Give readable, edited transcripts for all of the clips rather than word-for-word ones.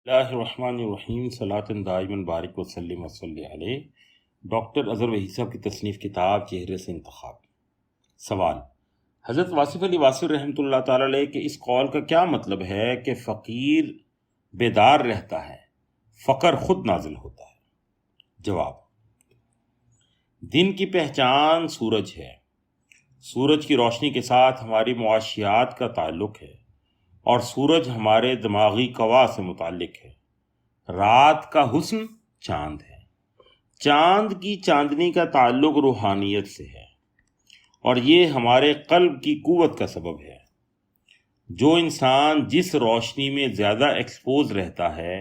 اللہ الرحمن الرحیم صلاۃ دائما بارک وسلم وصلی علیہ۔ ڈاکٹر اظہر وحید صاحب کی تصنیف کتاب چہرے سے انتخاب۔ سوال: حضرت واصف علی واصف رحمۃ اللہ تعالی علیہ کے اس قول کا کیا مطلب ہے کہ فقیر بیدار رہتا ہے، فقر خود نازل ہوتا ہے؟ جواب: دن کی پہچان سورج ہے۔ سورج کی روشنی کے ساتھ ہماری معاشیات کا تعلق ہے، اور سورج ہمارے دماغی قوا سے متعلق ہے۔ رات کا حسن چاند ہے۔ چاند کی چاندنی کا تعلق روحانیت سے ہے، اور یہ ہمارے قلب کی قوت کا سبب ہے۔ جو انسان جس روشنی میں زیادہ ایکسپوز رہتا ہے،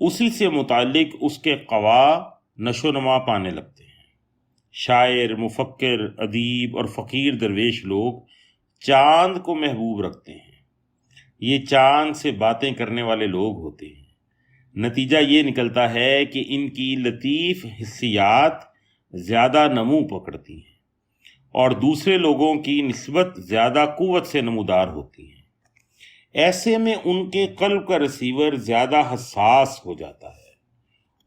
اسی سے متعلق اس کے قوا نشو و نما پانے لگتے ہیں۔ شاعر، مفکر، ادیب اور فقیر درویش لوگ چاند کو محبوب رکھتے ہیں۔ یہ چاند سے باتیں کرنے والے لوگ ہوتے ہیں۔ نتیجہ یہ نکلتا ہے کہ ان کی لطیف حسیات زیادہ نمو پکڑتی ہیں، اور دوسرے لوگوں کی نسبت زیادہ قوت سے نمودار ہوتی ہیں۔ ایسے میں ان کے قلب کا رسیور زیادہ حساس ہو جاتا ہے،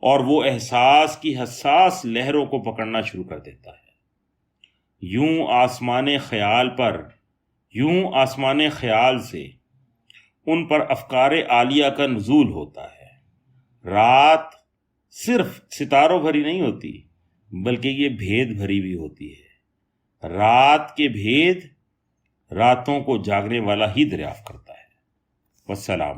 اور وہ احساس کی حساس لہروں کو پکڑنا شروع کر دیتا ہے۔ یوں آسمان خیال سے ان پر افکار عالیہ کا نزول ہوتا ہے۔ رات صرف ستاروں بھری نہیں ہوتی، بلکہ یہ بھید بھری بھی ہوتی ہے۔ رات کے بھید راتوں کو جاگنے والا ہی دریافت کرتا ہے۔ والسلام۔